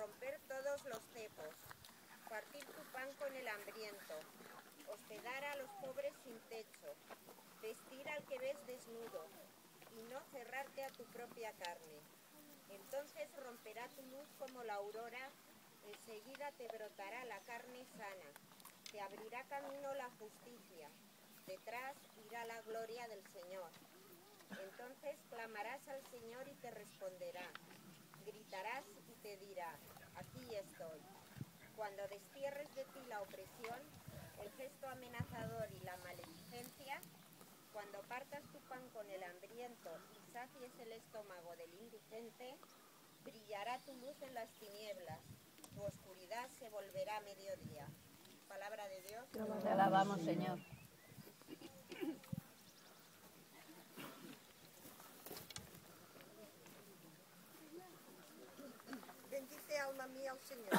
romper todos los cepos, partir tu pan con el hambriento, hospedar a los pobres sin techo, vestir al que ves desnudo, y no cerrarte a tu propia carne. Entonces romperá tu luz como la aurora, enseguida te brotará la carne sana, te abrirá camino la justicia, detrás irá la gloria del Señor. Entonces clamarás al Señor y te responderá, gritarás y te dirá, aquí estoy. Cuando destierres de ti la opresión, el gesto amenazador y la maledicencia, cuando partas tu pan con el hambriento y sacies el estómago del indigente, brillará tu luz en las tinieblas, tu oscuridad se volverá mediodía. Palabra de Dios. Te alabamos, Señor. Bendice alma mía al Señor.